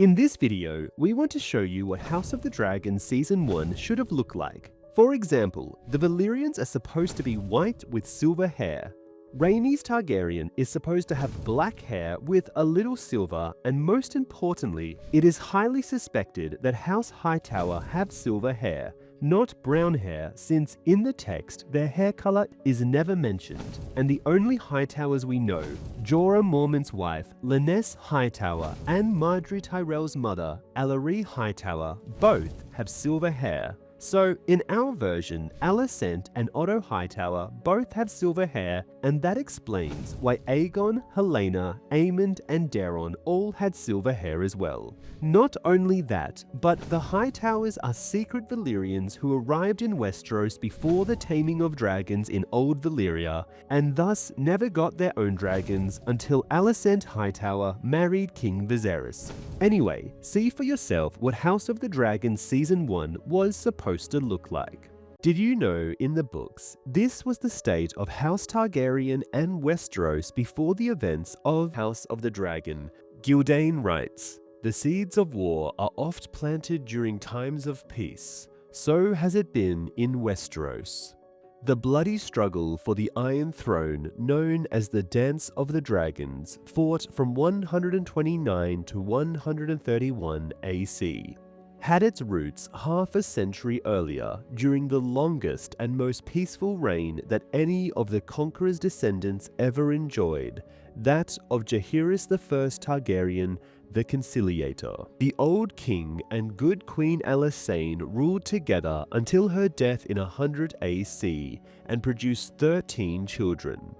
In this video, we want to show you what House of the Dragon Season 1 should have looked like. For example, the Valyrians are supposed to be white with silver hair. Rhaenys Targaryen is supposed to have black hair with a little silver, and most importantly, it is highly suspected that House Hightower have silver hair, not brown hair, since in the text their hair color is never mentioned, and the only Hightowers we know, Jorah Mormont's wife, Lynesse Hightower, and Margaery Tyrell's mother, Alicent Hightower, both have silver hair. So, in our version, Alicent and Otto Hightower both have silver hair, and that explains why Aegon, Helaena, Aemond, and Daeron all had silver hair as well. Not only that, but the Hightowers are secret Valyrians who arrived in Westeros before the taming of dragons in Old Valyria, and thus never got their own dragons until Alicent Hightower married King Viserys. Anyway, see for yourself what House of the Dragon Season 1 was supposed to look like. Did you know in the books, this was the state of House Targaryen and Westeros before the events of House of the Dragon? Gyldayn writes, "The seeds of war are oft planted during times of peace. So has it been in Westeros." The bloody struggle for the Iron Throne, known as the Dance of the Dragons, fought from 129 to 131 AC. Had its roots half a century earlier during the longest and most peaceful reign that any of the conqueror's descendants ever enjoyed, that of Jaehaerys I Targaryen, the Conciliator. The old king and good Queen Alysanne ruled together until her death in 100 AC and produced 13 children.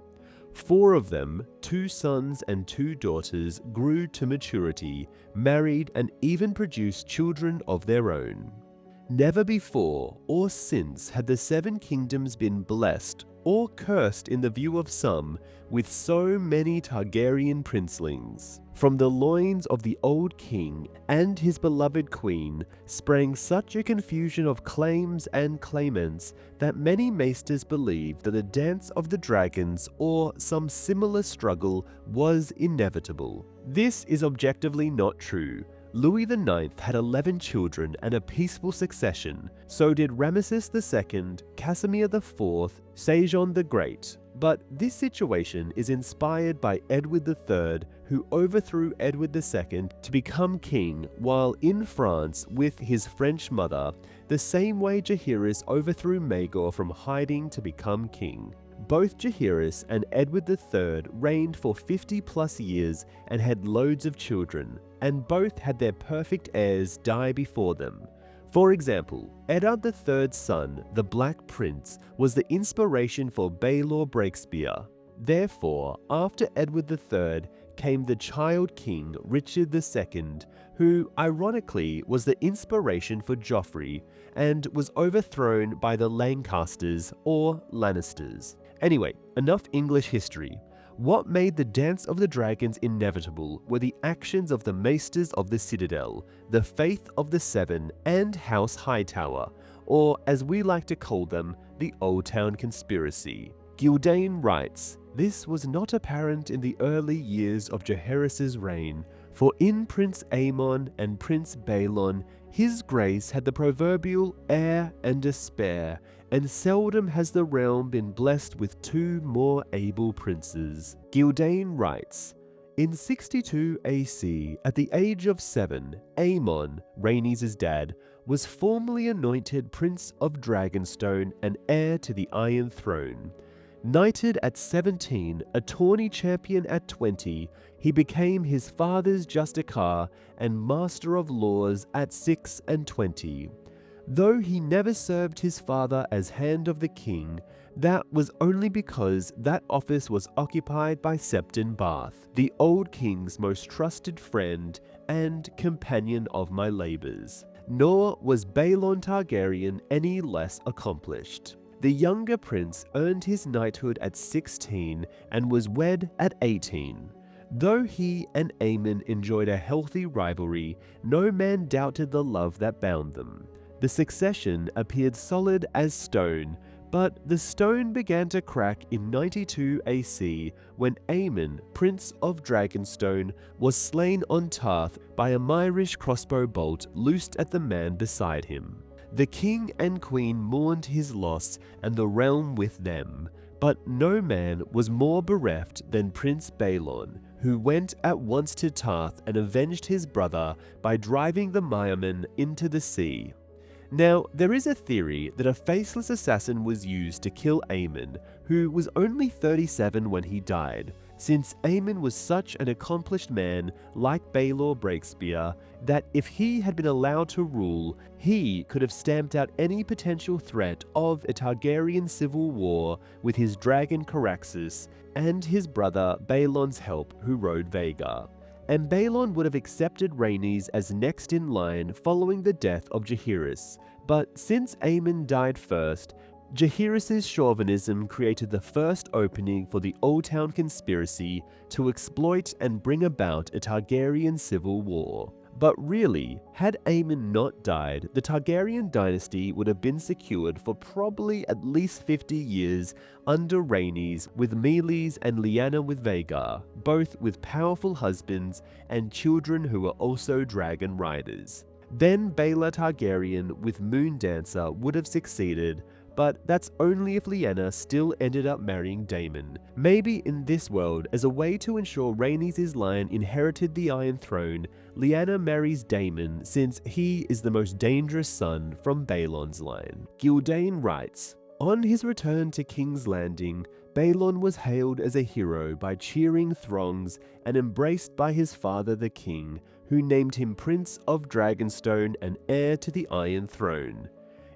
4 of them, 2 sons and 2 daughters, grew to maturity, married, and even produced children of their own. Never before or since had the 7 kingdoms been blessed, or cursed in the view of some, with so many Targaryen princelings. From the loins of the old king and his beloved queen sprang such a confusion of claims and claimants that many maesters believed that the Dance of the Dragons or some similar struggle was inevitable. This is objectively not true. Louis IX had 11 children and a peaceful succession, so did Ramesses II, Casimir IV, Sejong the Great. But this situation is inspired by Edward III, who overthrew Edward II to become king while in France with his French mother, the same way Jaehaerys overthrew Maegor from hiding to become king. Both Jaehaerys and Edward III reigned for 50+ years and had loads of children, and both had their perfect heirs die before them. For example, Eddard III's son, the Black Prince, was the inspiration for Baelor Breakspear. Therefore, after Edward III came the child king Richard II, who ironically was the inspiration for Joffrey and was overthrown by the Lancasters or Lannisters. Anyway, enough English history. What made the Dance of the Dragons inevitable were the actions of the Maesters of the Citadel, the Faith of the Seven, and House Hightower, or as we like to call them, the Old Town Conspiracy. Gyldayn writes, "This was not apparent in the early years of Jaehaerys' reign, for in Prince Aemon and Prince Baelon, his grace had the proverbial heir and despair, and seldom has the realm been blessed with 2 more able princes." Gyldayn writes, "In 62 AC, at the age of 7, Aemon, Rhaenys' dad, was formally anointed Prince of Dragonstone and heir to the Iron Throne. Knighted at 17, a tourney champion at 20, he became his father's Justicar and Master of Laws at 6 and 20. Though he never served his father as Hand of the King, that was only because that office was occupied by Septon Bath, the old king's most trusted friend and companion of my labours. Nor was Baelon Targaryen any less accomplished. The younger prince earned his knighthood at 16 and was wed at 18. Though he and Aemon enjoyed a healthy rivalry, no man doubted the love that bound them. The succession appeared solid as stone, But the stone began to crack in 92 AC when Aemon, Prince of Dragonstone, was slain on Tarth by a Myrish crossbow bolt loosed at the man beside him. The king and queen mourned his loss and the realm with them, but no man was more bereft than Prince Baelon, who went at once to Tarth and avenged his brother by driving the Myrmen into the sea. Now, there is a theory that a faceless assassin was used to kill Aemon, who was only 37 when he died, since Aemon was such an accomplished man, like Baelor Breakspear, that if he had been allowed to rule, he could have stamped out any potential threat of a Targaryen civil war with his dragon Caraxes and his brother Baelon's help who rode Vhagar. And Baelon would have accepted Rhaenys as next in line following the death of Jaehaerys, but since Aemon died first, Jaehaerys' chauvinism created the first opening for the Old Town conspiracy to exploit and bring about a Targaryen civil war. But really, had Aemon not died, the Targaryen dynasty would have been secured for probably at least 50 years under Rhaenys, with Meleys and Lyanna with Vhagar, both with powerful husbands and children who were also dragon riders. Then Baelor Targaryen with Moondancer would have succeeded, but that's only if Lyanna still ended up marrying Daemon. Maybe in this world, as a way to ensure Rhaenys' line inherited the Iron Throne, Lyanna marries Daemon since he is the most dangerous son from Baelon's line. Gyldayn writes, "On his return to King's Landing, Baelon was hailed as a hero by cheering throngs and embraced by his father the king, who named him Prince of Dragonstone and heir to the Iron Throne.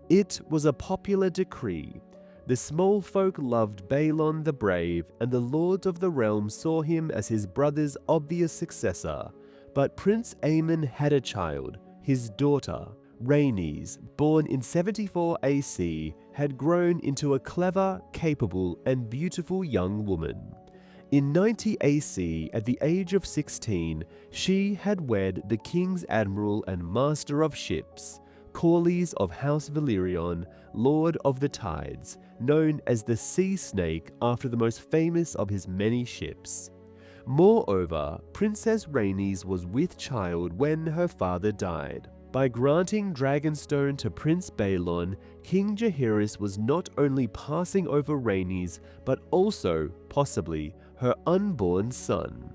It was a popular decree. The small folk loved Baelon the Brave, and the lords of the realm saw him as his brother's obvious successor. But Prince Aemon had a child. His daughter, Rhaenys, born in 74 AC, had grown into a clever, capable, and beautiful young woman. In 90 AC, at the age of 16, she had wed the king's admiral and master of ships, Corlys of House Valyrion, Lord of the Tides, known as the Sea Snake after the most famous of his many ships. Moreover, Princess Rhaenys was with child when her father died. By granting Dragonstone to Prince Baelon, King Jaehaerys was not only passing over Rhaenys, but also, possibly, her unborn son.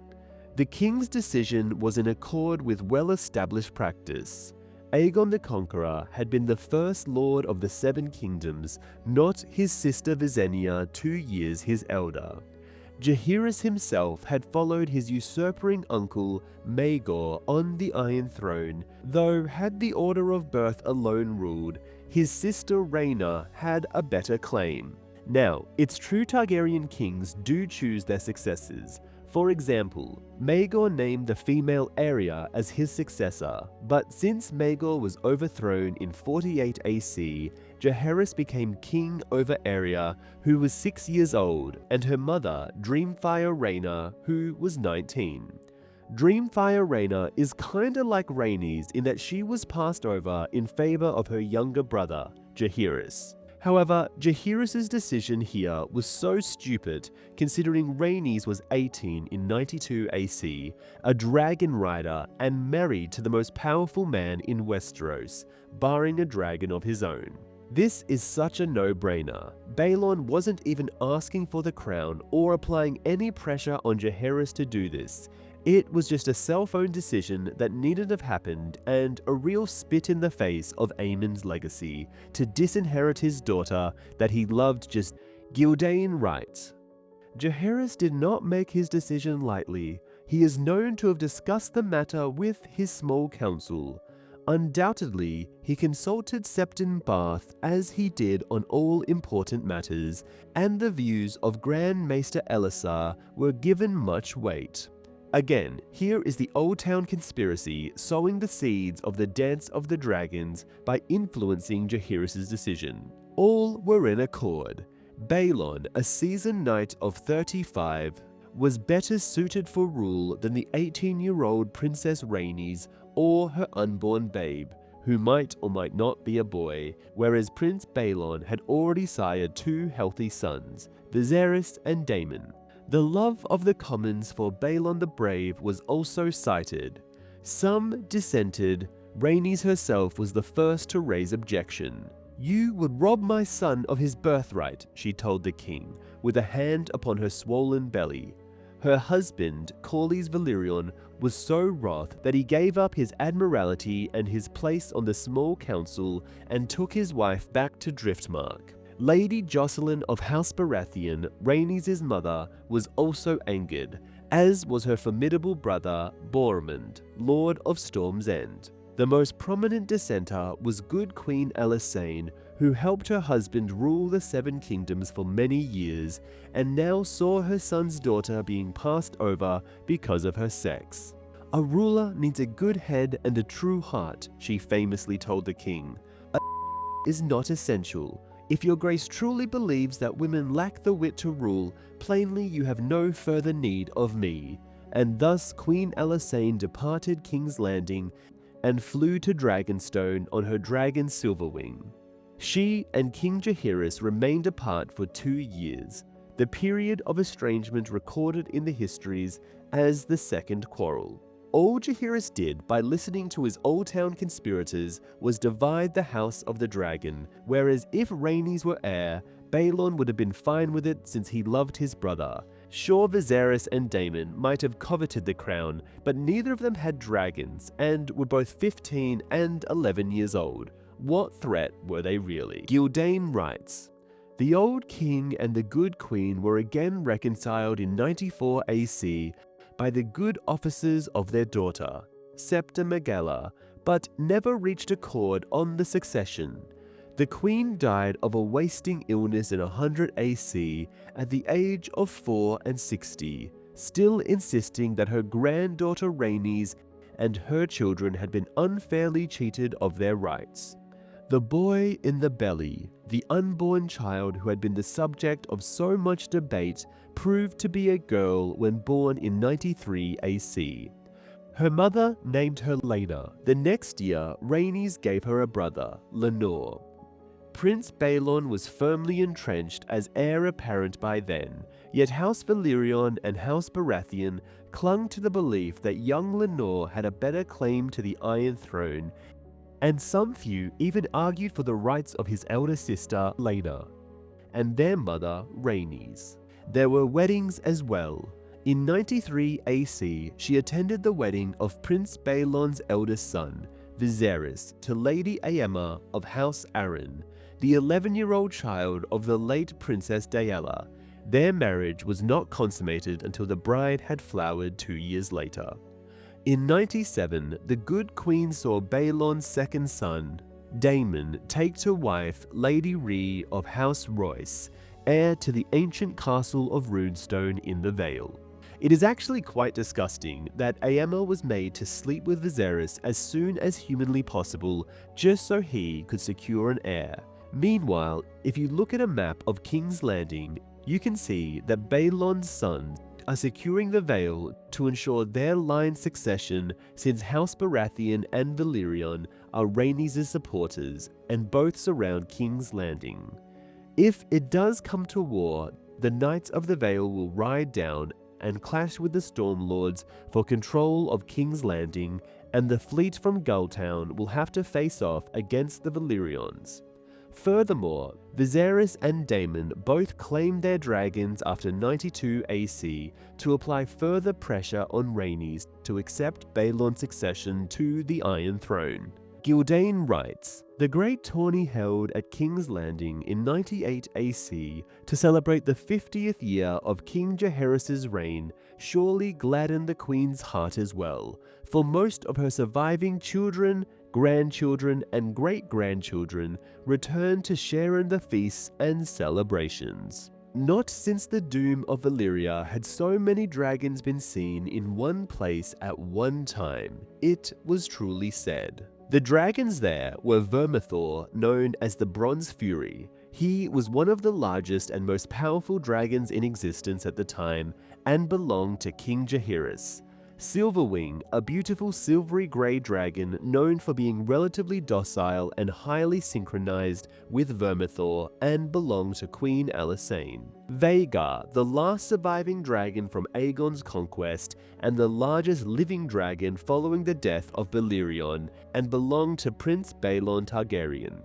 The king's decision was in accord with well-established practice. Aegon the Conqueror had been the first lord of the Seven Kingdoms, not his sister Visenya 2 years his elder. Jaehaerys himself had followed his usurping uncle Maegor on the Iron Throne, though had the order of birth alone ruled, his sister Rhaena had a better claim. Now, it's true Targaryen kings do choose their successors. For example, Maegor named the female Arya as his successor, but since Maegor was overthrown in 48 AC, Jaehaerys became king over Arya, who was 6 years old, and her mother, Dreamfire Rhaena, who was 19. Dreamfire Rhaena is kinda like Rhaenys in that she was passed over in favor of her younger brother, Jaehaerys. However, Jaehaerys' decision here was so stupid, considering Rhaenys was 18 in 92 AC, a dragon rider, and married to the most powerful man in Westeros, barring a dragon of his own. This is such a no-brainer. Baelon wasn't even asking for the crown or applying any pressure on Jaehaerys to do this. It was just a self-owned decision that needn't have happened, and a real spit in the face of Aemon's legacy to disinherit his daughter that he loved just. Gyldayn writes, Jaehaerys did not make his decision lightly. He is known to have discussed the matter with his small council. Undoubtedly, he consulted Septon Bath as he did on all important matters, and the views of Grand Maester Elessar were given much weight. Again, here is the Old Town conspiracy sowing the seeds of the Dance of the Dragons by influencing Jaehaerys' decision. All were in accord. Baelon, a seasoned knight of 35, was better suited for rule than the 18-year-old Princess Rhaenys or her unborn babe, who might or might not be a boy, whereas Prince Baelon had already sired 2 healthy sons, Viserys and Daemon. The love of the commons for Baelon the Brave was also cited. Some dissented. Rhaenys herself was the first to raise objection. "You would rob my son of his birthright," she told the king, with a hand upon her swollen belly. Her husband, Corlys Velaryon, was so wroth that he gave up his admiralty and his place on the small council and took his wife back to Driftmark. Lady Jocelyn of House Baratheon, Rhaenys' mother, was also angered, as was her formidable brother, Bormund, Lord of Storm's End. The most prominent dissenter was good Queen Alysanne, who helped her husband rule the 7 kingdoms for many years, and now saw her son's daughter being passed over because of her sex. "A ruler needs a good head and a true heart," she famously told the king. "A is not essential. If your grace truly believes that women lack the wit to rule, plainly you have no further need of me." And thus Queen Alysanne departed King's Landing and flew to Dragonstone on her dragon Silverwing. She and King Jaehaerys remained apart for 2 years, the period of estrangement recorded in the histories as the Second Quarrel. All Jaehaerys did by listening to his Old Town conspirators was divide the House of the Dragon, whereas if Rhaenys were heir, Baelon would have been fine with it since he loved his brother. Sure, Viserys and Daemon might have coveted the crown, but neither of them had dragons and were both 15 and 11 years old. What threat were they really? Gyldayn writes, "The old king and the good queen were again reconciled in 94 AC by the good offices of their daughter, Septa Megala, but never reached accord on the succession. The queen died of a wasting illness in 100 AC at the age of 4 and 60, still insisting that her granddaughter Rhaenys and her children had been unfairly cheated of their rights. The boy in the belly, the unborn child who had been the subject of so much debate, proved to be a girl when born in 93 AC. Her mother named her Laena. The next year, Rhaenys gave her a brother, Lenore. Prince Baelon was firmly entrenched as heir apparent by then, yet House Valyrian and House Baratheon clung to the belief that young Lenore had a better claim to the Iron Throne, and some few even argued for the rights of his elder sister, Laena, and their mother, Rhaenys. There were weddings as well. In 93 AC, she attended the wedding of Prince Baelon's eldest son, Viserys, to Lady Aemma of House Arryn, the 11-year-old child of the late Princess Daella. Their marriage was not consummated until the bride had flowered 2 years later. In 97, the good queen saw Baelon's second son, Daemon, take to wife Lady Rhys of House Royce, heir to the ancient castle of Runestone in the Vale. It is actually quite disgusting that Aemma was made to sleep with Viserys as soon as humanly possible just so he could secure an heir. Meanwhile, if you look at a map of King's Landing, you can see that Baelon's sons are securing the Vale to ensure their line succession, since House Baratheon and Valyrian are Rhaenys' supporters and both surround King's Landing. If it does come to war, the Knights of the Vale will ride down and clash with the Stormlords for control of King's Landing, and the fleet from Gulltown will have to face off against the Valyrians. Furthermore, Viserys and Daemon both claimed their dragons after 92 AC to apply further pressure on Rhaenys to accept Baelon's succession to the Iron Throne. Gyldayn writes, "The great tourney held at King's Landing in 98 AC to celebrate the 50th year of King Jaehaerys' reign surely gladdened the Queen's heart as well, for most of her surviving children, grandchildren, and great-grandchildren returned to share in the feasts and celebrations. Not since the doom of Valyria had so many dragons been seen in one place at one time, it was truly said." The dragons there were Vermithor, known as the Bronze Fury. He was one of the largest and most powerful dragons in existence at the time and belonged to King Jaehaerys. Silverwing, a beautiful silvery grey dragon known for being relatively docile and highly synchronized with Vermithor and belonged to Queen Alysanne. Vhagar, the last surviving dragon from Aegon's conquest and the largest living dragon following the death of Balerion, and belonged to Prince Baelon Targaryen.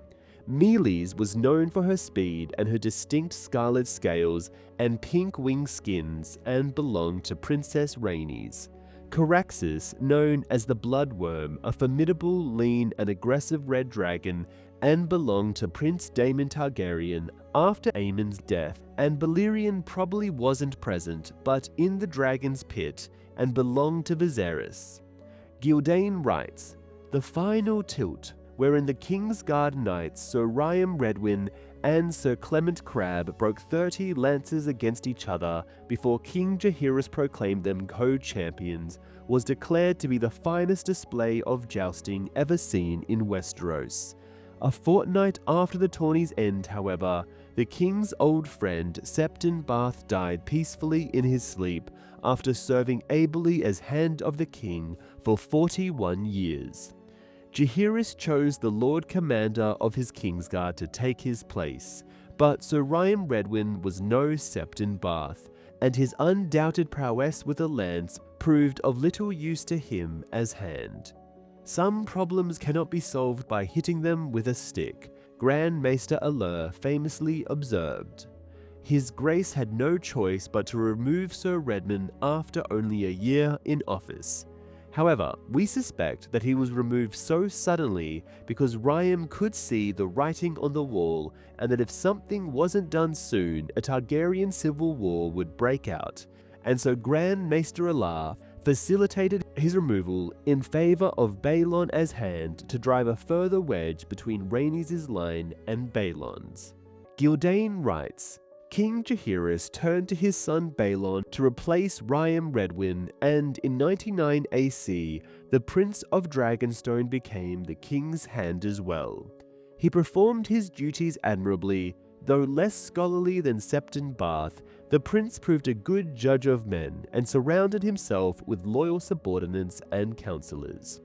Meleys was known for her speed and her distinct scarlet scales and pink wing skins and belonged to Princess Rhaenys. Caraxes, known as the Bloodworm, a formidable, lean and aggressive red dragon, and belonged to Prince Daemon Targaryen after Aemon's death, and Balerion probably wasn't present but in the dragon's pit and belonged to Viserys. Gyldayn writes, "The final tilt, wherein the Kingsguard knights Sir Ryam Redwyn and Sir Clement Crabbe broke 30 lances against each other before King Jaehaerys proclaimed them co-champions, was declared to be the finest display of jousting ever seen in Westeros. A fortnight after the tourney's end, however, the king's old friend Septon Bath died peacefully in his sleep after serving ably as Hand of the King for 41 years. Jaehaerys chose the Lord Commander of his Kingsguard to take his place, but Sir Ryam Redwyn was no Septon Bath, and his undoubted prowess with a lance proved of little use to him as Hand. Some problems cannot be solved by hitting them with a stick, Grand Maester Allure famously observed. His Grace had no choice but to remove Sir Redmond after only a year in office. However, we suspect that he was removed so suddenly because Ryam could see the writing on the wall and that if something wasn't done soon, a Targaryen civil war would break out, and so Grand Maester Allure facilitated his removal in favor of Baelon as Hand to drive a further wedge between Rhaenys' line and Baelon's. Gyldayn writes, King Jaehaerys turned to his son Baelon to replace Ryam Redwyn, and in 99 AC, the Prince of Dragonstone became the king's hand as well. He performed his duties admirably. Though less scholarly than Septon Bath, the prince proved a good judge of men and surrounded himself with loyal subordinates and counselors.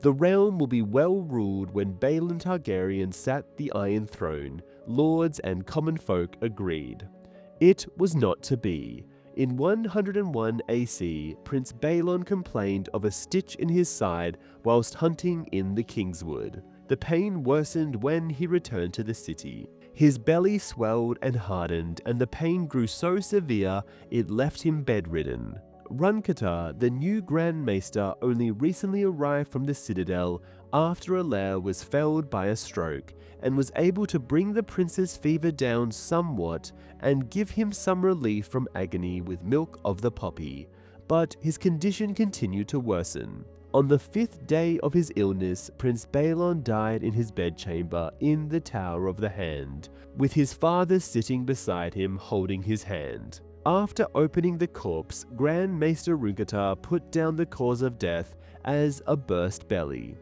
The realm will be well ruled when Baelon Targaryen sat the Iron Throne, lords and common folk agreed. It was not to be. In 101 AC, Prince Baelon complained of a stitch in his side whilst hunting in the Kingswood. The pain worsened when he returned to the city. His belly swelled and hardened, and the pain grew so severe it left him bedridden. Runketar, the new Grand Maester, only recently arrived from the Citadel after Allaire was felled by a stroke, and was able to bring the prince's fever down somewhat and give him some relief from agony with milk of the poppy. But his condition continued to worsen. On the 5th day of his illness, Prince Baelon died in his bedchamber in the Tower of the Hand, with his father sitting beside him holding his hand. After opening the corpse, Grand Maester Runketar put down the cause of death as a burst belly.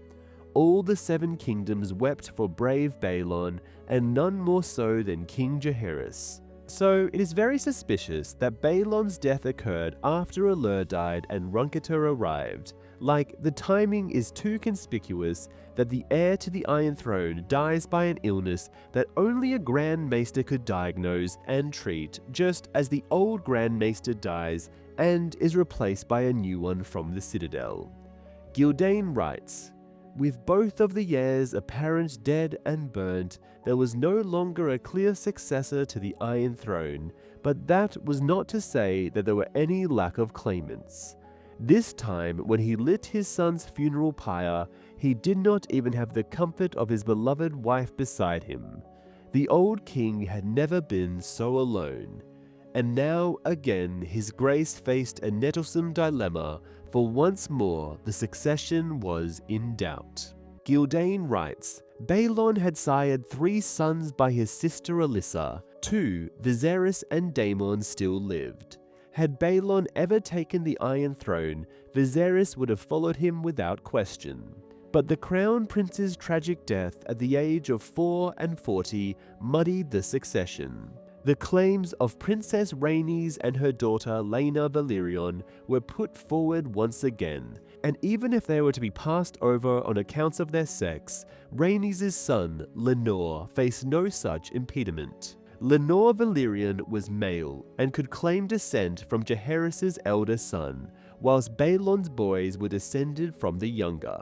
All the 7 kingdoms wept for brave Baelon, and none more so than King Jaehaerys. So it is very suspicious that Baelon's death occurred after Allure died and Runketar arrived. Like, the timing is too conspicuous that the heir to the Iron Throne dies by an illness that only a Grand Maester could diagnose and treat, just as the old Grand Maester dies and is replaced by a new one from the Citadel. Gyldayn writes, with both of the heirs apparent dead and burnt, there was no longer a clear successor to the Iron Throne, but that was not to say that there were any lack of claimants. This time, when he lit his son's funeral pyre, he did not even have the comfort of his beloved wife beside him. The old king had never been so alone. And now, again, his grace faced a nettlesome dilemma, for once more the succession was in doubt. Gyldayn writes, Baelon had sired 3 sons by his sister Alyssa. 2, Viserys and Daemon, still lived. Had Baelon ever taken the Iron Throne, Viserys would have followed him without question. But the Crown Prince's tragic death at the age of 44 muddied the succession. The claims of Princess Rhaenys and her daughter Laena Velaryon were put forward once again, and even if they were to be passed over on accounts of their sex, Rhaenys' son, Lenore, faced no such impediment. Lenore Velaryon was male and could claim descent from Jaehaerys' elder son, whilst Baelon's boys were descended from the younger.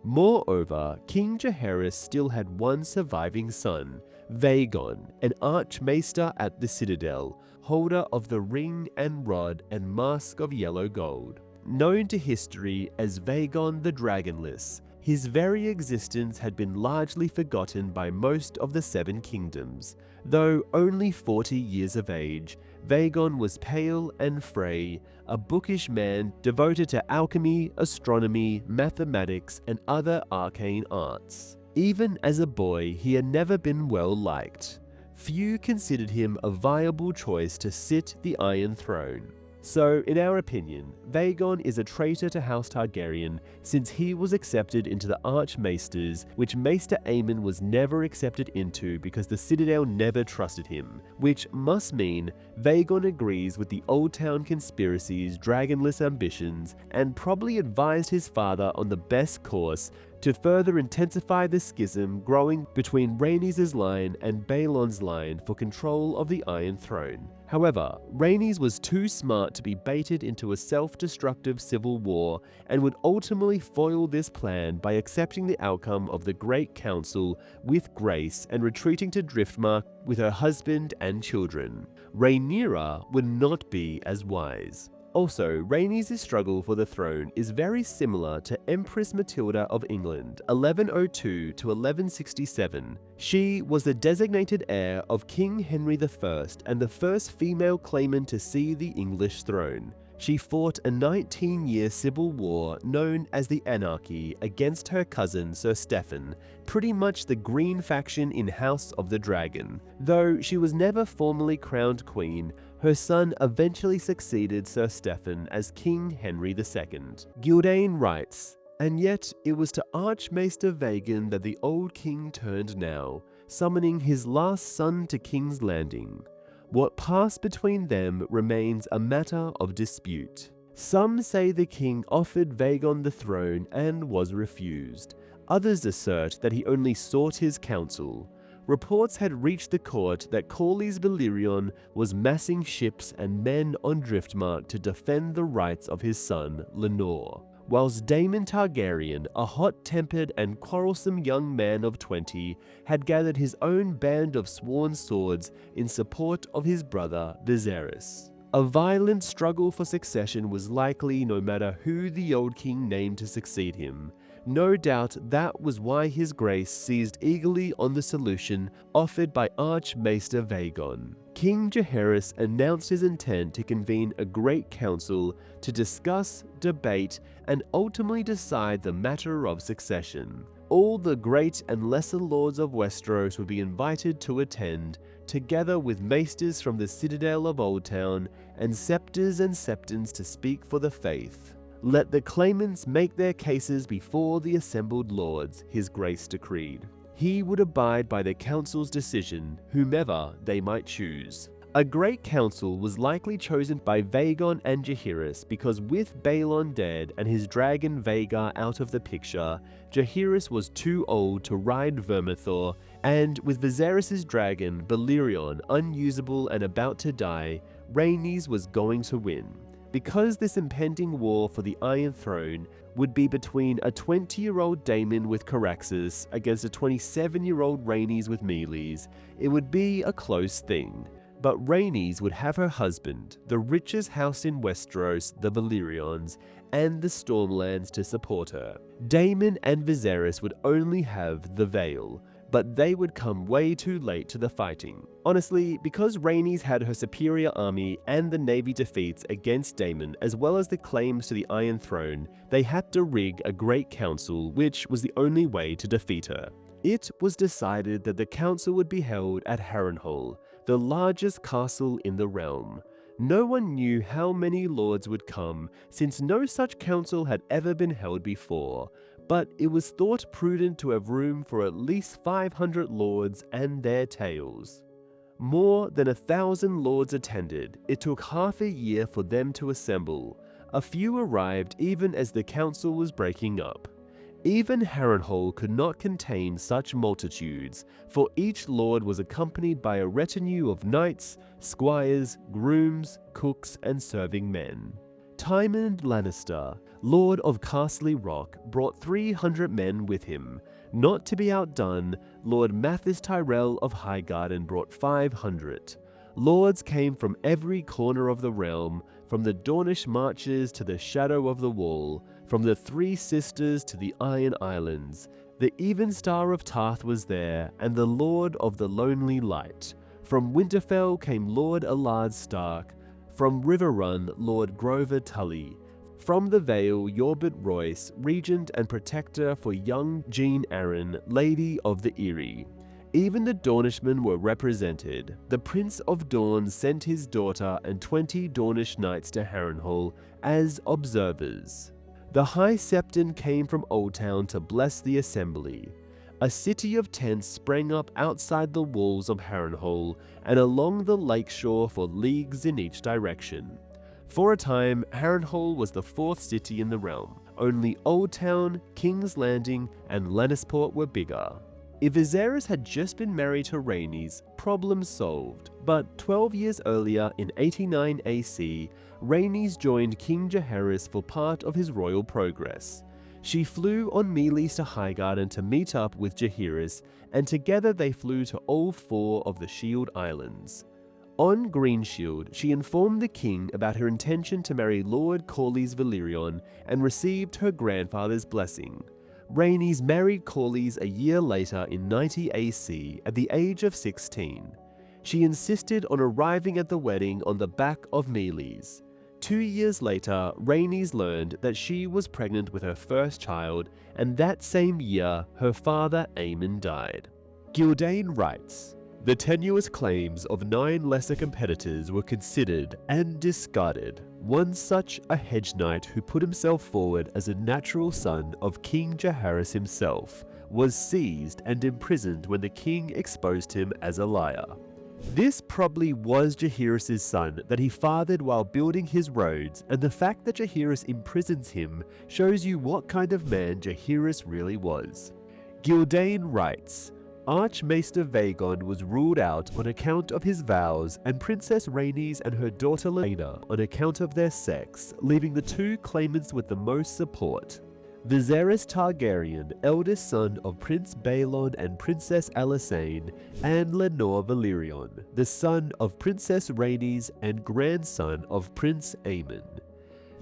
Moreover, King Jaehaerys still had one surviving son, Vaegon, an archmaester at the Citadel, holder of the ring and rod and mask of yellow gold. Known to history as Vaegon the Dragonless, his very existence had been largely forgotten by most of the Seven Kingdoms. Though only 40 years of age, Vaegon was pale and frail, a bookish man devoted to alchemy, astronomy, mathematics, and other arcane arts. Even as a boy, he had never been well liked. Few considered him a viable choice to sit the Iron Throne. So, in our opinion, Vaegon is a traitor to House Targaryen since he was accepted into the Archmaesters, which Maester Aemon was never accepted into because the Citadel never trusted him, which must mean Vaegon agrees with the Old Town conspiracy's dragonless ambitions and probably advised his father on the best course to further intensify the schism growing between Rhaenys' line and Baelon's line for control of the Iron Throne. However, Rhaenys was too smart to be baited into a self-destructive civil war and would ultimately foil this plan by accepting the outcome of the Great Council with grace and retreating to Driftmark with her husband and children. Rhaenyra would not be as wise. Also, Rhaenys' struggle for the throne is very similar to Empress Matilda of England, 1102 to 1167. She was the designated heir of King Henry I and the first female claimant to see the English throne. She fought a 19-year civil war known as the Anarchy against her cousin Sir Stefan, pretty much the green faction in House of the Dragon. Though she was never formally crowned queen, her son eventually succeeded Sir Stefan as King Henry II. Gildane writes, "And yet it was to Archmaester Vaegon that the old king turned now, summoning his last son to King's Landing. What passed between them remains a matter of dispute. Some say the king offered Vaegon the throne and was refused. Others assert that he only sought his counsel. Reports had reached the court that Corlys Velaryon was massing ships and men on Driftmark to defend the rights of his son, Lenore. Whilst Daemon Targaryen, a hot-tempered and quarrelsome young man of 20, had gathered his own band of sworn swords in support of his brother Viserys. A violent struggle for succession was likely no matter who the old king named to succeed him. No doubt that was why his grace seized eagerly on the solution offered by Archmaester Vaegon. King Jaehaerys announced his intent to convene a great council to discuss, debate, and ultimately decide the matter of succession. All the great and lesser lords of Westeros would be invited to attend, together with maesters from the Citadel of Oldtown and septors and septons to speak for the faith. Let the claimants make their cases before the assembled lords, his grace decreed. He would abide by the council's decision, whomever they might choose. A great council was likely chosen by Vaegon and Jaehaerys because with Baelon dead and his dragon Vhagar out of the picture, Jaehaerys was too old to ride Vermithor, and with Viserys' dragon Balerion unusable and about to die, Rhaenys was going to win. Because this impending war for the Iron Throne would be between a 20-year-old Daemon with Caraxes against a 27-year-old Rhaenys with Meleys, it would be a close thing. But Rhaenys would have her husband, the richest house in Westeros, the Velaryons, and the Stormlands to support her. Daemon and Viserys would only have the Vale, but they would come way too late to the fighting. Honestly, because Rhaenys had her superior army and the navy defeats against Daemon as well as the claims to the Iron Throne, they had to rig a great council, which was the only way to defeat her. It was decided that the council would be held at Harrenhal, the largest castle in the realm. No one knew how many lords would come, since no such council had ever been held before, but it was thought prudent to have room for at least 500 lords and their tales. More than 1,000 lords attended. It took half a year for them to assemble. A few arrived even as the council was breaking up. Even Harrenhal could not contain such multitudes, for each lord was accompanied by a retinue of knights, squires, grooms, cooks, and serving men. Tywin Lannister, Lord of Castle Rock, brought 300 men with him. Not to be outdone, Lord Mathis Tyrell of Highgarden brought 500. Lords came from every corner of the realm, from the Dornish marches to the Shadow of the Wall, from the Three Sisters to the Iron Islands. The Evenstar of Tarth was there, and the Lord of the Lonely Light. From Winterfell came Lord Allard Stark, from Riverrun Lord Grover Tully, from the Vale Yorbit Royce, regent and protector for young Jean Arryn, Lady of the Eyrie. Even the Dornishmen were represented. The Prince of Dorne sent his daughter and 20 Dornish knights to Harrenhal as observers. The High Septon came from Oldtown to bless the assembly. A city of tents sprang up outside the walls of Harrenhal and along the lakeshore for leagues in each direction. For a time, Harrenhal was the fourth city in the realm. Only Oldtown, King's Landing, and Lannisport were bigger. If Viserys had just been married to Rhaenys, problem solved. But 12 years earlier, in 89 AC, Rhaenys joined King Jaehaerys for part of his royal progress. She flew on Meleys to Highgarden to meet up with Jaehaerys, and together they flew to all 4 of the Shield Islands. On Greenshield, she informed the king about her intention to marry Lord Corlys Valyrion and received her grandfather's blessing. Rhaenys married Corlys a year later in 90 AC at the age of 16. She insisted on arriving at the wedding on the back of Meleys. 2 years later, Rhaenys learned that she was pregnant with her first child, and that same year, her father Aemon died. Gyldayn writes, "The tenuous claims of 9 lesser competitors were considered and discarded. One such, a hedge knight who put himself forward as a natural son of King Jaehaerys himself, was seized and imprisoned when the king exposed him as a liar." This probably was Jaehaerys' son that he fathered while building his roads, and the fact that Jaehaerys imprisons him shows you what kind of man Jaehaerys really was. Gyldayn writes, "Archmaester Vaegon was ruled out on account of his vows, and Princess Rhaenys and her daughter Laena on account of their sex, leaving the 2 claimants with the most support. Viserys Targaryen, eldest son of Prince Baelon and Princess Alysanne, and Lenore Valyrion, the son of Princess Rhaenys and grandson of Prince Aemon.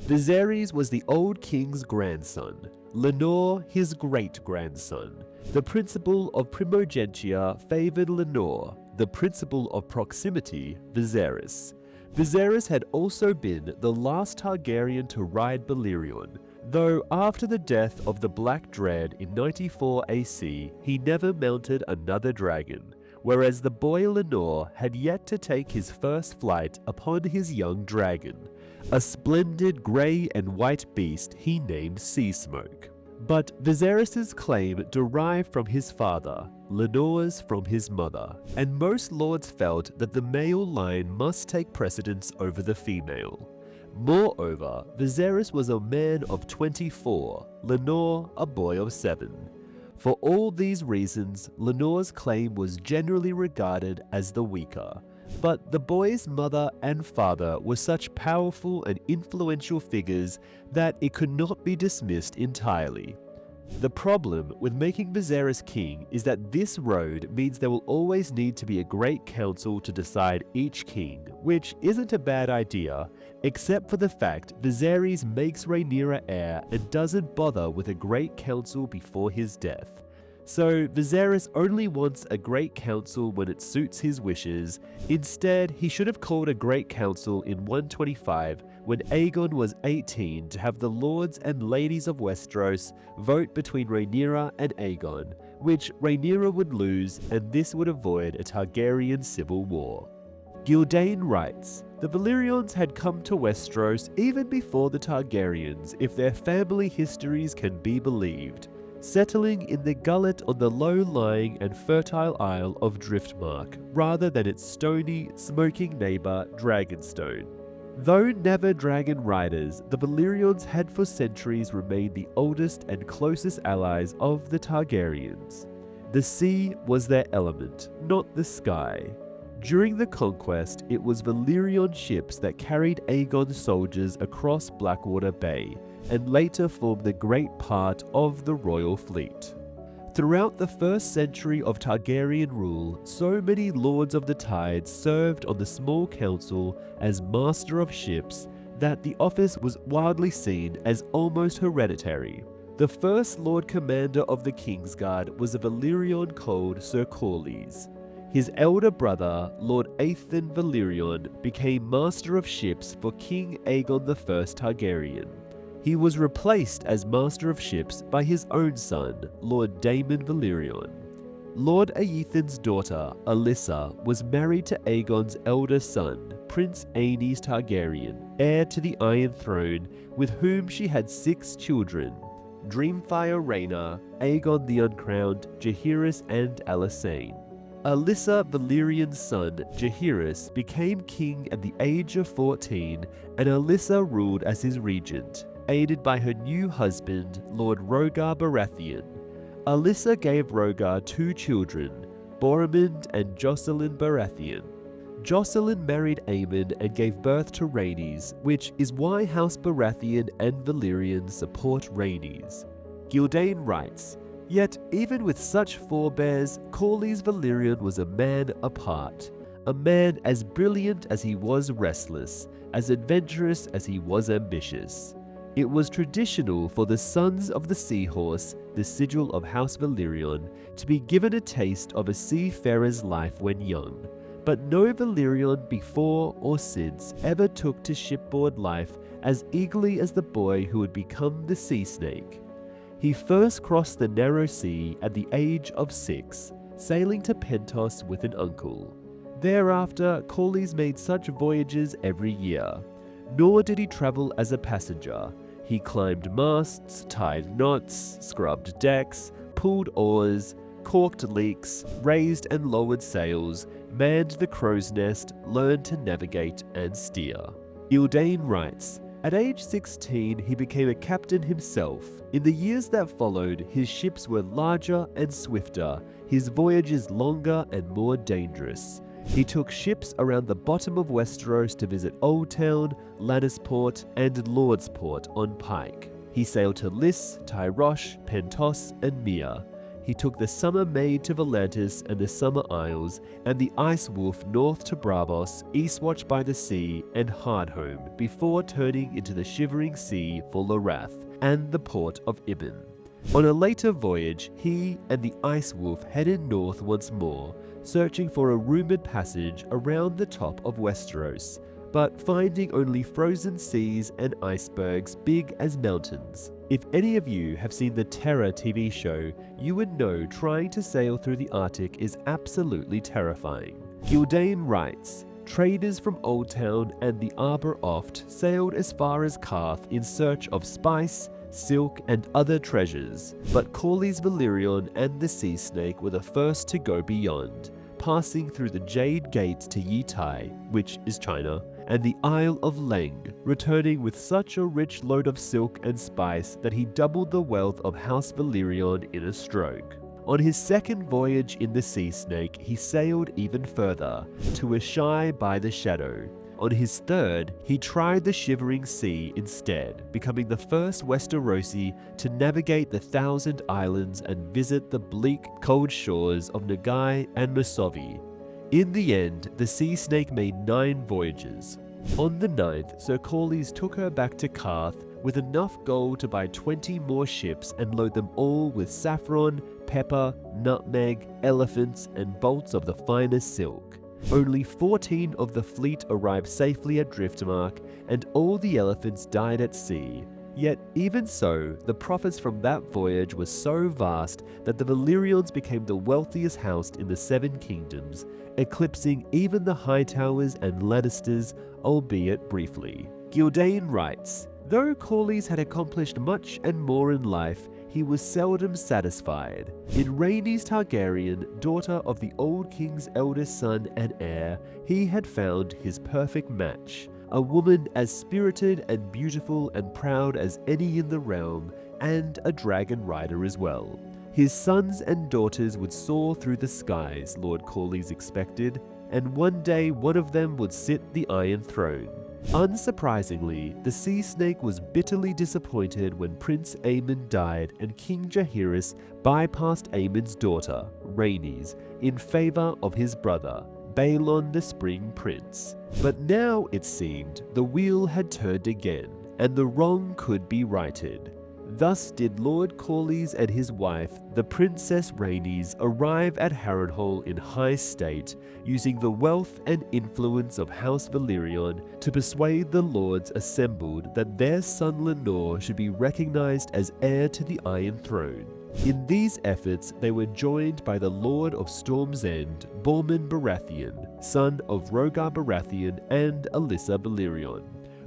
Viserys was the old king's grandson, Lenore his great-grandson. The principle of primogeniture favored Lenore, the principle of proximity Viserys. Viserys had also been the last Targaryen to ride Balerion, though after the death of the Black Dread in 94 AC, he never mounted another dragon, whereas the boy Lenore had yet to take his first flight upon his young dragon, a splendid grey and white beast he named Seasmoke. But Viserys' claim derived from his father, Lenore's from his mother, and most lords felt that the male line must take precedence over the female. Moreover, Viserys was a man of 24, Lenore a boy of 7. For all these reasons, Lenore's claim was generally regarded as the weaker, but the boy's mother and father were such powerful and influential figures that it could not be dismissed entirely. The problem with making Viserys king is that this road means there will always need to be a great council to decide each king, which isn't a bad idea, except for the fact Viserys makes Rhaenyra heir and doesn't bother with a great council before his death. So Viserys only wants a great council when it suits his wishes. Instead, he should have called a great council in 125 when Aegon was 18 to have the lords and ladies of Westeros vote between Rhaenyra and Aegon, which Rhaenyra would lose, and this would avoid a Targaryen civil war. Gyldayn writes, "The Valyrians had come to Westeros even before the Targaryens, if their family histories can be believed. settling in the gullet on the low-lying and fertile isle of Driftmark rather than its stony, smoking neighbour Dragonstone. Though never dragon riders, the Valyrians had for centuries remained the oldest and closest allies of the Targaryens. The sea was their element, not the sky. During the conquest, it was Valyrian ships that carried Aegon's soldiers across Blackwater Bay, and later formed the great part of the royal fleet. Throughout the first century of Targaryen rule, so many Lords of the Tide served on the small council as Master of Ships that the office was widely seen as almost hereditary. The first Lord Commander of the Kingsguard was a Valyrian called Sir Corlys. His elder brother, Lord Aethan Valyrian, became Master of Ships for King Aegon I Targaryen. He was replaced as Master of Ships by his own son, Lord Daemon Valyrian. Lord Aethan's daughter, Alyssa, was married to Aegon's elder son, Prince Aenys Targaryen, heir to the Iron Throne, with whom she had 6 children: Dreamfire Rhaena, Aegon the Uncrowned, Jaehaerys and Alysanne. Alyssa Valyrian's son, Jaehaerys, became king at the age of 14, and Alyssa ruled as his regent, aided by her new husband, Lord Rhaegar Baratheon. Alyssa gave Rhaegar 2 children, Boromund and Jocelyn Baratheon. Jocelyn married Aemon and gave birth to Rhaenys, which is why House Baratheon and Valyrian support Rhaenys. Gyldayn writes, "Yet even with such forebears, Corlys Valyrian was a man apart, a man as brilliant as he was restless, as adventurous as he was ambitious. It was traditional for the sons of the Seahorse, the sigil of House Valyrian, to be given a taste of a seafarer's life when young, but no Valyrian before or since ever took to shipboard life as eagerly as the boy who would become the sea snake. He first crossed the narrow sea at the age of 6, sailing to Pentos with an uncle. Thereafter, Corlys made such voyages every year. Nor did he travel as a passenger. He climbed masts, tied knots, scrubbed decks, pulled oars, caulked leaks, raised and lowered sails, manned the crow's nest, learned to navigate and steer." Gyldayn writes, "At age 16, he became a captain himself. In the years that followed, his ships were larger and swifter, his voyages longer and more dangerous. He took ships around the bottom of Westeros to visit Oldtown, Lannisport, and Lordsport on Pike. He sailed to Lys, Tyrosh, Pentos, and Mia. He took the Summer Maid to Volantis and the Summer Isles, and the Ice Wolf north to Braavos, Eastwatch by the Sea, and Hardhome, before turning into the Shivering Sea for Lorath and the port of Ibn. On a later voyage, he and the Ice Wolf headed north once more, searching for a rumoured passage around the top of Westeros, but finding only frozen seas and icebergs big as mountains. If any of you have seen the Terror TV show, you would know trying to sail through the Arctic is absolutely terrifying." Gyldayn writes, "Traders from Oldtown and the Arbor Oft sailed as far as Qarth in search of spice, silk, and other treasures, but Corlys Valyrian and the Sea Snake were the first to go beyond, passing through the Jade Gates to Yitai, which is China, and the Isle of Leng, returning with such a rich load of silk and spice that he doubled the wealth of House Valyrian in a stroke. On his second voyage in the Sea Snake, he sailed even further, to Asshai by the Shadow. On his third, he tried the Shivering Sea instead, becoming the first Westerosi to navigate the Thousand Islands and visit the bleak, cold shores of Nagai and Masovi. In the end, the Sea Snake made 9 voyages. On the 9th, Sir Corlys took her back to Qarth with enough gold to buy 20 more ships and load them all with saffron, pepper, nutmeg, elephants, and bolts of the finest silk. Only 14 of the fleet arrived safely at Driftmark, and all the elephants died at sea. Yet even so, the profits from that voyage were so vast that the Valyrians became the wealthiest house in the 7 kingdoms, eclipsing even the Hightowers and Lannisters, albeit briefly. Gyldayn writes, "Though Corlys had accomplished much and more in life, he was seldom satisfied. In Rhaenys Targaryen, daughter of the old king's eldest son and heir, he had found his perfect match, a woman as spirited and beautiful and proud as any in the realm, and a dragon rider as well. His sons and daughters would soar through the skies, Lord Corlys expected, and one day one of them would sit the Iron Throne. Unsurprisingly, the sea snake was bitterly disappointed when Prince Aemon died and King Jaehaerys bypassed Aemon's daughter, Rhaenys, in favor of his brother, Baelon the Spring Prince. But now, it seemed, the wheel had turned again, and the wrong could be righted. Thus did Lord Corlys and his wife, the Princess Rhaenys, arrive at Harrenhal in high state, using the wealth and influence of House Valyrian to persuade the lords assembled that their son Lenore should be recognized as heir to the Iron Throne. In these efforts, they were joined by the Lord of Storm's End, Borman Baratheon, son of Rhaegar Baratheon and Alyssa Balerion,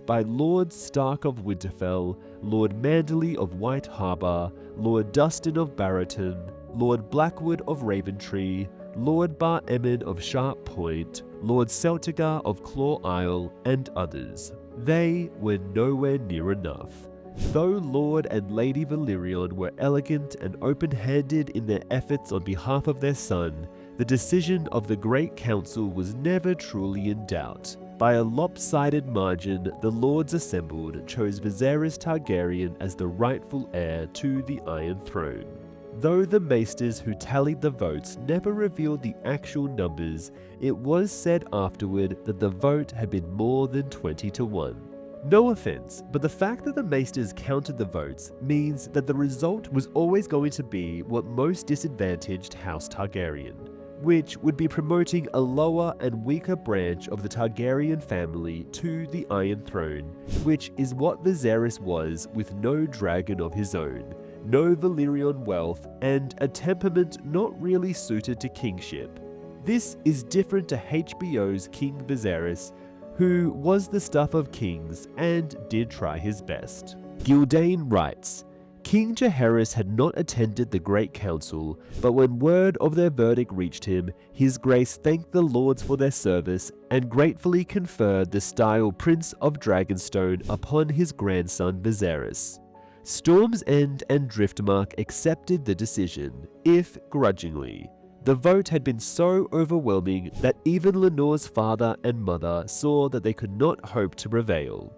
by Lord Stark of Winterfell, Lord Manderley of White Harbour, Lord Dustin of Barrowton, Lord Blackwood of Raventree, Lord Bar Emmon of Sharp Point, Lord Celtigar of Claw Isle, and others. They were nowhere near enough. Though Lord and Lady Valyrian were elegant and open-handed in their efforts on behalf of their son, the decision of the Great Council was never truly in doubt. By a lopsided margin, the lords assembled chose Viserys Targaryen as the rightful heir to the Iron Throne. Though the maesters who tallied the votes never revealed the actual numbers, it was said afterward that the vote had been more than 20-1. No offense, but the fact that the maesters counted the votes means that the result was always going to be what most disadvantaged House Targaryen, which would be promoting a lower and weaker branch of the Targaryen family to the Iron Throne, which is what Viserys was with no dragon of his own, no Valyrian wealth, and a temperament not really suited to kingship. This is different to HBO's King Viserys, who was the stuff of kings and did try his best. Gildane writes, King Jaehaerys had not attended the Great Council, but when word of their verdict reached him, His Grace thanked the lords for their service and gratefully conferred the style Prince of Dragonstone upon his grandson Viserys. Storm's End and Driftmark accepted the decision, if grudgingly. The vote had been so overwhelming that even Lenore's father and mother saw that they could not hope to prevail.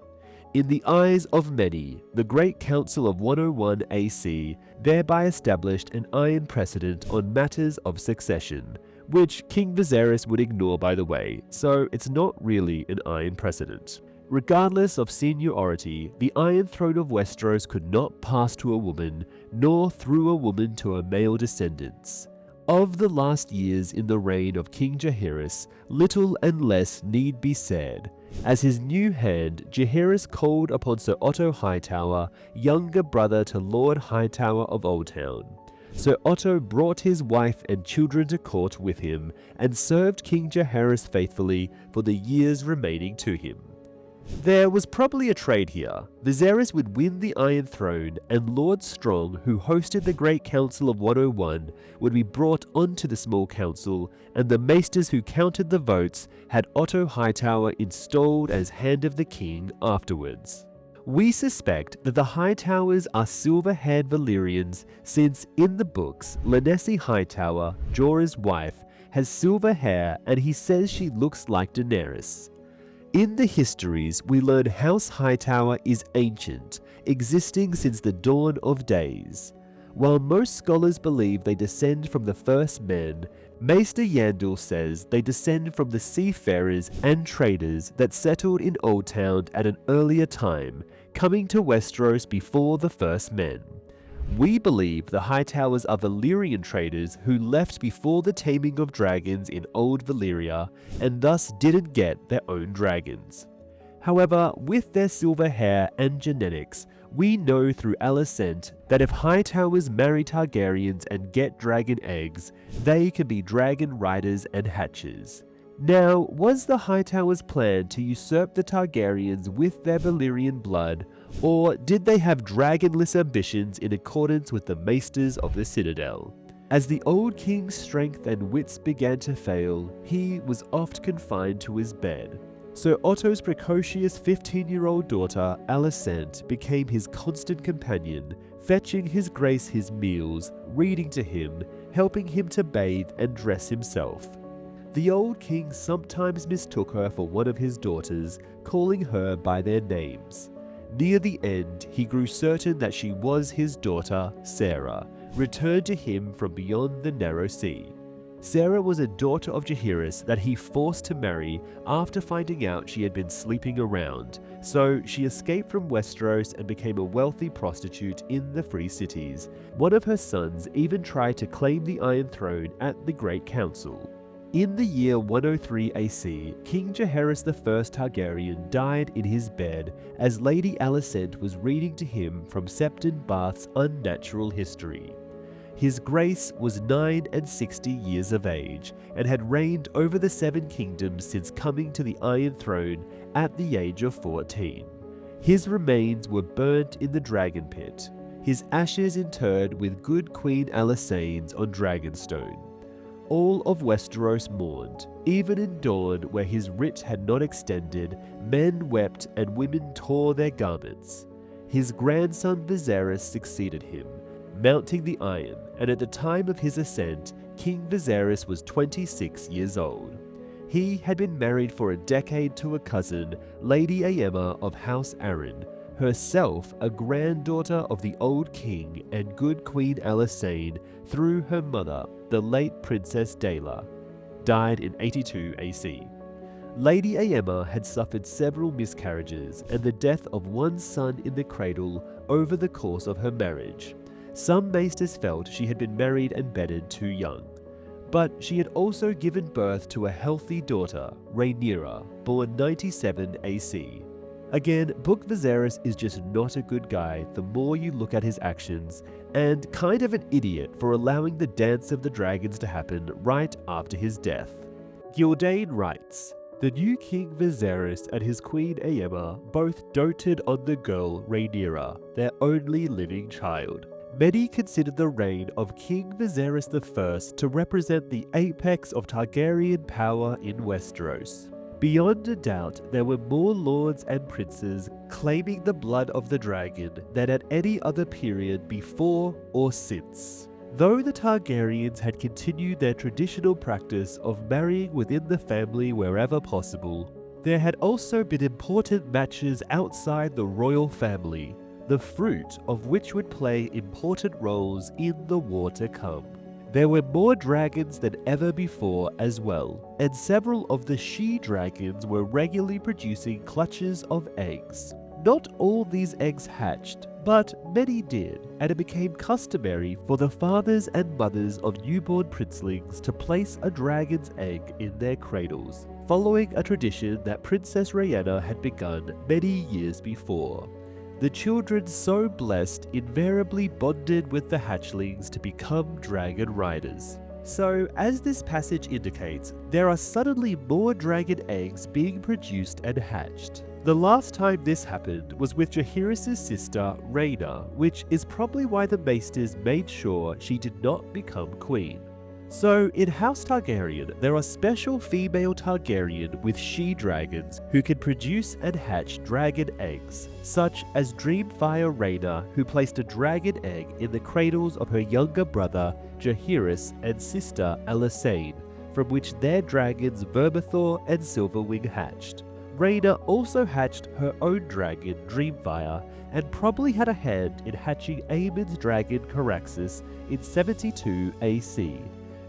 In the eyes of many, the Great Council of 101 AC thereby established an iron precedent on matters of succession, which King Viserys would ignore by the way, so it's not really an iron precedent. Regardless of seniority, the Iron Throne of Westeros could not pass to a woman, nor through a woman to a male descendants. Of the last years in the reign of King Jaehaerys, little and less need be said. As his new hand, Jaehaerys called upon Sir Otto Hightower, younger brother to Lord Hightower of Oldtown. Sir Otto brought his wife and children to court with him, and served King Jaehaerys faithfully for the years remaining to him. There was probably a trade here. Viserys would win the Iron Throne, and Lord Strong, who hosted the Great Council of 101, would be brought onto the small council, and the maesters who counted the votes had Otto Hightower installed as Hand of the King afterwards. We suspect that the Hightowers are silver-haired Valyrians since, in the books, Lenesi Hightower, Jorah's wife, has silver hair and he says she looks like Daenerys. In the histories, we learn House Hightower is ancient, existing since the dawn of days. While most scholars believe they descend from the first men, Maester Yandel says they descend from the seafarers and traders that settled in Oldtown at an earlier time, coming to Westeros before the first men. We believe the Hightowers are Valyrian traders who left before the taming of dragons in Old Valyria and thus didn't get their own dragons. However, with their silver hair and genetics, we know through Alicent that if Hightowers marry Targaryens and get dragon eggs, they can be dragon riders and hatchers. Now, was the Hightowers' plan to usurp the Targaryens with their Valyrian blood, Or did they have dragonless ambitions in accordance with the maesters of the Citadel? As the old king's strength and wits began to fail, he was oft confined to his bed. So Otto's precocious 15-year-old daughter, Alicent, became his constant companion, fetching his grace his meals, reading to him, helping him to bathe and dress himself. The old king sometimes mistook her for one of his daughters, calling her by their names. Near the end, he grew certain that she was his daughter, Sarah, returned to him from beyond the narrow sea. Sarah was a daughter of Jaydeewis that he forced to marry after finding out she had been sleeping around, so she escaped from Westeros and became a wealthy prostitute in the Free Cities. One of her sons even tried to claim the Iron Throne at the Great Council. In the year 103 AC, King Jaehaerys I Targaryen died in his bed as Lady Alicent was reading to him from Septon Bath's Unnatural History. His Grace was 69 years of age and had reigned over the Seven Kingdoms since coming to the Iron Throne at the age of 14. His remains were burnt in the Dragon Pit, his ashes interred with good Queen Alysanne's on Dragonstone. All of Westeros mourned. Even in dawn, where his writ had not extended, men wept and women tore their garments. His grandson Viserys succeeded him, mounting the Iron, and at the time of his ascent, King Viserys was 26 years old. He had been married for a decade to a cousin, Lady Aemma of House Arryn, herself a granddaughter of the old king and good Queen Alysanne through her mother, the late Princess Daela, died in 82 AC. Lady Aemma had suffered several miscarriages and the death of one son in the cradle over the course of her marriage. Some maesters felt she had been married and bedded too young. But she had also given birth to a healthy daughter, Rhaenyra, born 97 AC. Again, Book Viserys is just not a good guy the more you look at his actions, and kind of an idiot for allowing the Dance of the Dragons to happen right after his death. Gyldayn writes, "The new King Viserys and his Queen Aemma both doted on the girl Rhaenyra, their only living child. Many consider the reign of King Viserys I to represent the apex of Targaryen power in Westeros. Beyond a doubt, there were more lords and princes claiming the blood of the dragon than at any other period before or since. Though the Targaryens had continued their traditional practice of marrying within the family wherever possible, there had also been important matches outside the royal family, the fruit of which would play important roles in the war to come. There were more dragons than ever before as well, and several of the she-dragons were regularly producing clutches of eggs. Not all these eggs hatched, but many did, and it became customary for the fathers and mothers of newborn princelings to place a dragon's egg in their cradles, following a tradition that Princess Rhaenyra had begun many years before. The children so blessed invariably bonded with the hatchlings to become dragon riders. So, as this passage indicates, there are suddenly more dragon eggs being produced and hatched. The last time this happened was with Jaehaerys' sister Rhaena, which is probably why the maesters made sure she did not become queen. So, in House Targaryen, there are special female Targaryen with she-dragons who can produce and hatch dragon eggs, such as Dreamfire Rhaena, who placed a dragon egg in the cradles of her younger brother Jaehaerys and sister Alysanne, from which their dragons Vermithor and Silverwing hatched. Rhaena also hatched her own dragon Dreamfire, and probably had a hand in hatching Aemon's dragon Caraxes in 72 AC.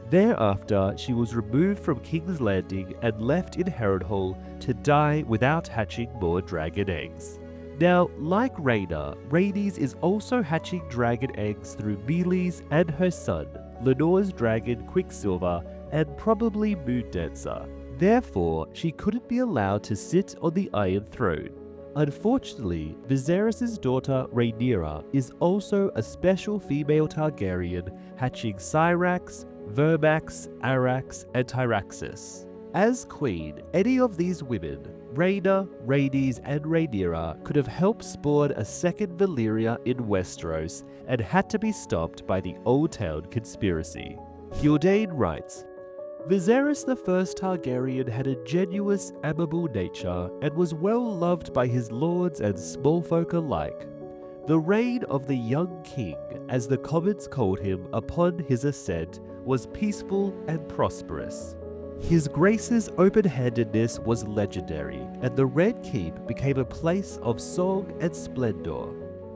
Thereafter, she was removed from King's Landing and left in Harrenhal to die without hatching more dragon eggs. Now, like Rhaenys is also hatching dragon eggs through Meleys and her son, Lenore's dragon Quicksilver, and probably Moondancer. Therefore, she couldn't be allowed to sit on the Iron Throne. Unfortunately, Viserys' daughter Rhaenyra is also a special female Targaryen hatching Syrax, Vermax, Arax, and Tyraxis. As queen, any of these women, Rhaena, Rhaenys, and Rhaenyra could have helped spawn a second Valyria in Westeros and had to be stopped by the Old Town conspiracy. Gildane writes, Viserys I Targaryen had a genuine, amiable nature and was well loved by his lords and small folk alike. The reign of the young king, as the commons called him upon his ascent, was peaceful and prosperous. His grace's open-handedness was legendary, and the Red Keep became a place of song and splendor.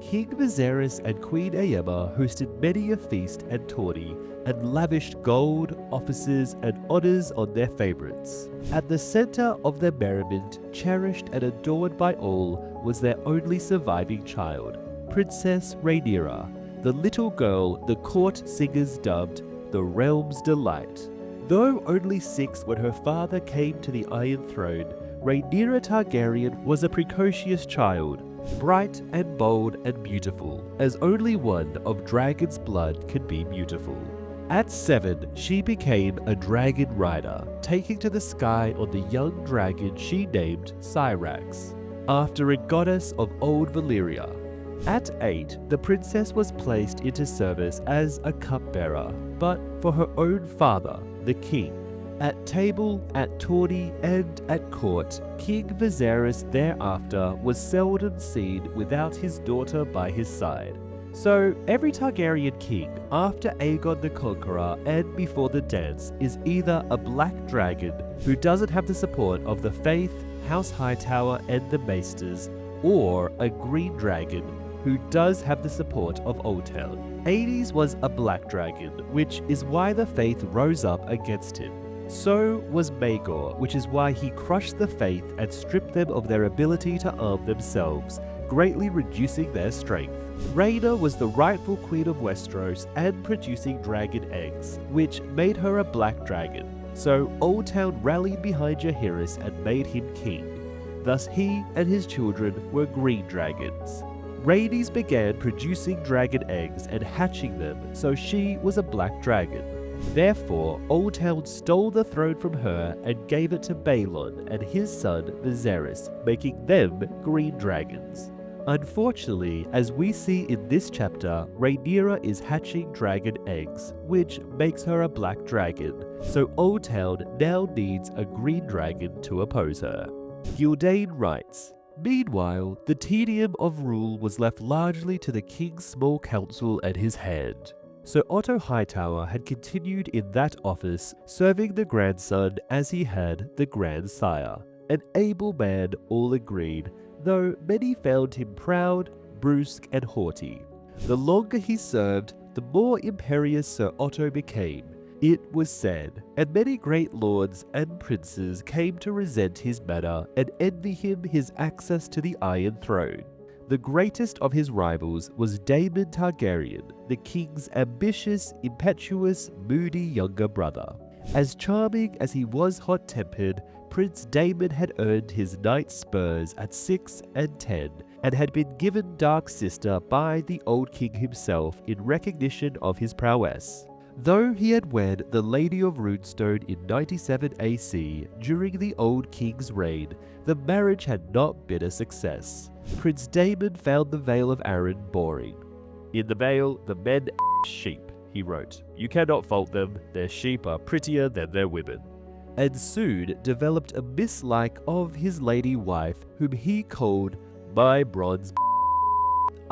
King Viserys and Queen Aemma hosted many a feast and tourney, and lavished gold, offices, and honors on their favorites. At the center of their merriment, cherished and adored by all, was their only surviving child, Princess Rhaenyra, the little girl the court singers dubbed the Realm's Delight. Though only 6 when her father came to the Iron Throne, Rhaenyra Targaryen was a precocious child, bright and bold and beautiful, as only one of dragon's blood can be beautiful. At 7, she became a dragon rider, taking to the sky on the young dragon she named Syrax, after a goddess of old Valyria. At 8, the princess was placed into service as a cupbearer, but for her own father, the king. At table, at tourney, and at court, King Viserys thereafter was seldom seen without his daughter by his side. So, every Targaryen king, after Aegon the Conqueror and before the dance, is either a black dragon who doesn't have the support of the Faith, House Hightower, and the Maesters, or a green dragon who does have the support of Oldtown. Aenys was a black dragon, which is why the Faith rose up against him. So was Maegor, which is why he crushed the Faith and stripped them of their ability to arm themselves, greatly reducing their strength. Rhaena was the rightful queen of Westeros and producing dragon eggs, which made her a black dragon. So Oldtown rallied behind Jaehaerys and made him king. Thus he and his children were green dragons. Rhaenys began producing dragon eggs and hatching them, so she was a black dragon. Therefore, Oldtown stole the throne from her and gave it to Baelon and his son Viserys, making them green dragons. Unfortunately, as we see in this chapter, Rhaenyra is hatching dragon eggs, which makes her a black dragon, so Oldtown now needs a green dragon to oppose her. Gildane writes, Meanwhile, the tedium of rule was left largely to the king's small council and his hand. So Otto Hightower had continued in that office, serving the grandson as he had the grandsire. An able man, all agreed, though many found him proud, brusque, and haughty. The longer he served, the more imperious Sir Otto became, it was said, and many great lords and princes came to resent his manner and envy him his access to the Iron Throne. The greatest of his rivals was Daemon Targaryen, the king's ambitious, impetuous, moody younger brother. As charming as he was hot-tempered, Prince Daemon had earned his knight's spurs at 6 and 10, and had been given Dark Sister by the old king himself in recognition of his prowess. Though he had wed the Lady of Runestone in 97 AC during the old king's reign, the marriage had not been a success. Prince Daemon found the Vale of Arryn boring. In the Vale, the men sheep, he wrote. You cannot fault them, their sheep are prettier than their women. And soon developed a mislike of his lady wife, whom he called my bronze.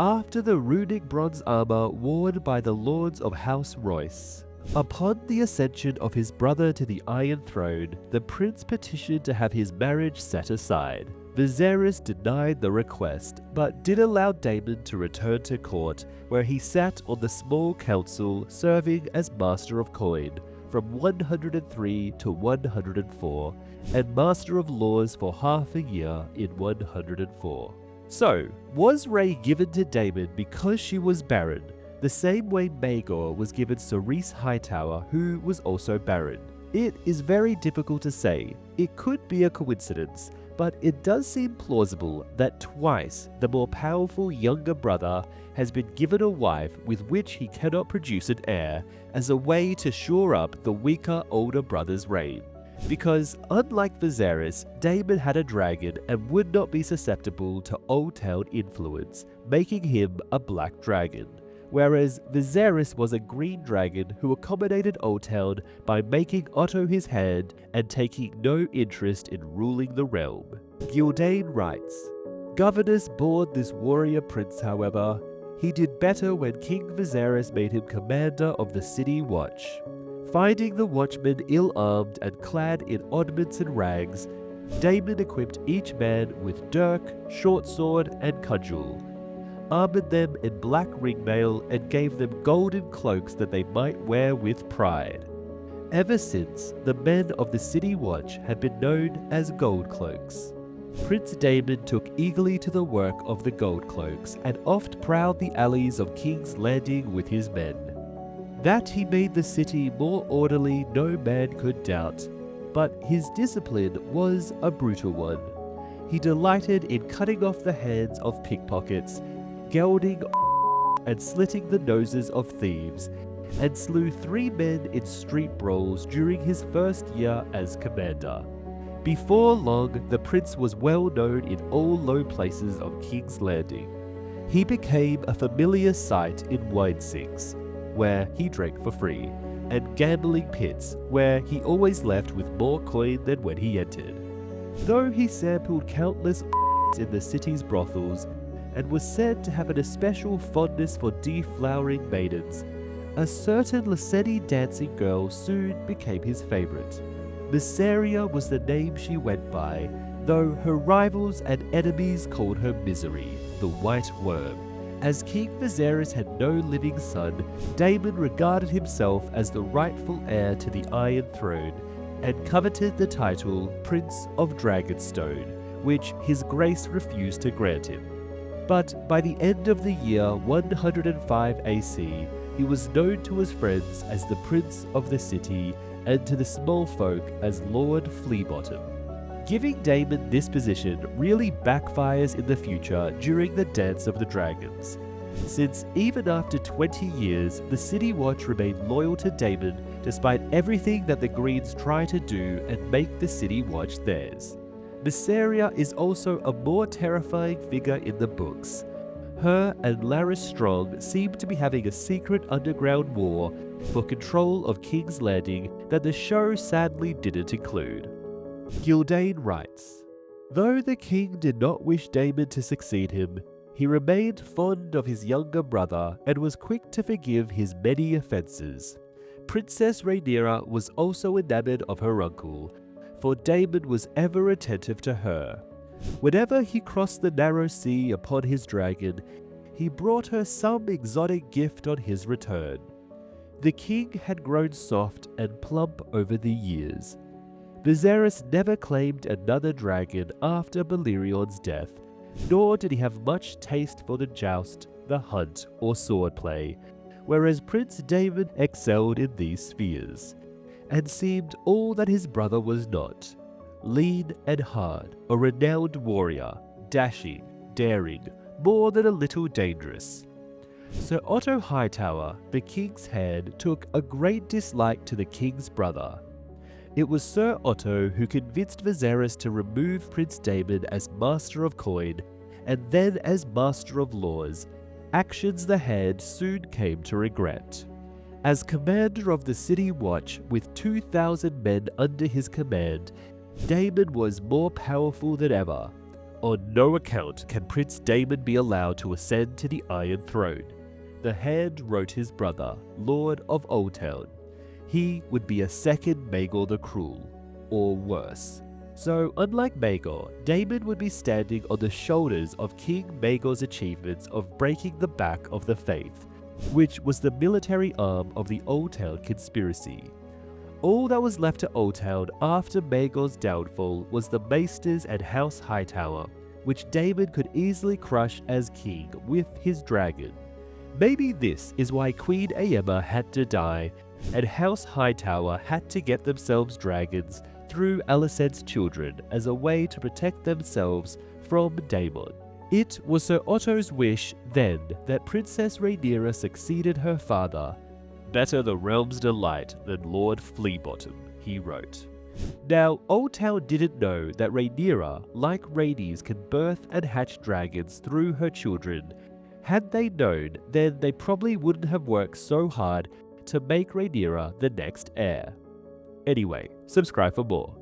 After the runic bronze armor worn by the lords of House Royce. Upon the ascension of his brother to the Iron Throne, the prince petitioned to have his marriage set aside. Viserys denied the request, but did allow Daemon to return to court, where he sat on the small council serving as Master of Coin from 103 to 104, and Master of Laws for half a year in 104. So, was Rhae given to Daemon because she was barren, the same way Maegor was given Cerys Hightower, who was also barren? It is very difficult to say. It could be a coincidence, but it does seem plausible that twice the more powerful younger brother has been given a wife with which he cannot produce an heir, as a way to shore up the weaker older brother's reign. Because unlike Viserys, Daemon had a dragon and would not be susceptible to Old Town influence, making him a black dragon, whereas Viserys was a green dragon who accommodated Old Town by making Otto his hand and taking no interest in ruling the realm. Gyldayn writes, "Governors bored this warrior prince, however. He did better when King Viserys made him commander of the city watch. Finding the watchmen ill-armed and clad in oddments and rags, Daemon equipped each man with dirk, short sword, and cudgel, armored them in black ringmail, and gave them golden cloaks that they might wear with pride. Ever since, the men of the city watch have been known as gold cloaks. Prince Daemon took eagerly to the work of the gold cloaks, and oft prowled the alleys of King's Landing with his men. That he made the city more orderly no man could doubt, but his discipline was a brutal one. He delighted in cutting off the hands of pickpockets, gelding and slitting the noses of thieves, and slew 3 men in street brawls during his first year as commander. Before long, the prince was well known in all low places of King's Landing. He became a familiar sight in wine sinks, where he drank for free, and gambling pits, where he always left with more coin than when he entered. Though he sampled countless in the city's brothels, and was said to have an especial fondness for deflowering maidens, a certain Laseni dancing girl soon became his favorite. Mysaria was the name she went by, though her rivals and enemies called her Misery, the White Worm. As King Viserys had no living son, Daemon regarded himself as the rightful heir to the Iron Throne, and coveted the title Prince of Dragonstone, which his grace refused to grant him. But by the end of the year 105 AC, he was known to his friends as the Prince of the City, and to the small folk as Lord Fleabottom. Giving Daemon this position really backfires in the future during the Dance of the Dragons, since even after 20 years, the City Watch remained loyal to Daemon despite everything that the Greens try to do and make the City Watch theirs. Mysaria is also a more terrifying figure in the books. Her and Larys Strong seem to be having a secret underground war for control of King's Landing that the show sadly didn't include. Gyldayn writes, "Though the king did not wish Daemon to succeed him, he remained fond of his younger brother and was quick to forgive his many offences. Princess Rhaenyra was also enamored of her uncle, for Daemon was ever attentive to her. Whenever he crossed the narrow sea upon his dragon, he brought her some exotic gift on his return. The king had grown soft and plump over the years. Viserys never claimed another dragon after Ballerion's death, nor did he have much taste for the joust, the hunt, or swordplay, whereas Prince Daemon excelled in these spheres, and seemed all that his brother was not. Lean and hard, a renowned warrior, dashing, daring, more than a little dangerous. Sir Otto Hightower, the king's hand, took a great dislike to the king's brother. It was Sir Otto who convinced Viserys to remove Prince Daemon as Master of Coin, and then as Master of Laws, actions the hand soon came to regret. As commander of the City Watch with 2,000 men under his command, Daemon was more powerful than ever. On no account can Prince Daemon be allowed to ascend to the Iron Throne. The hand wrote his brother, Lord of Old Town. He would be a second Maegor the Cruel, or worse. So, unlike Maegor, Daemon would be standing on the shoulders of King Maegor's achievements of breaking the back of the Faith, which was the military arm of the Old Town conspiracy. All that was left to Old Town after Maegor's downfall was the Maesters and House Hightower, which Daemon could easily crush as king with his dragon. Maybe this is why Queen Aemma had to die, and House Hightower had to get themselves dragons through Alicent's children as a way to protect themselves from Daemon. It was Sir Otto's wish then that Princess Rhaenyra succeeded her father. Better the realm's delight than Lord Fleabottom, he wrote. Now, Old Town didn't know that Rhaenyra, like Rhaenys, can birth and hatch dragons through her children. Had they known, then they probably wouldn't have worked so hard to make Rhaenyra the next heir. Anyway, subscribe for more.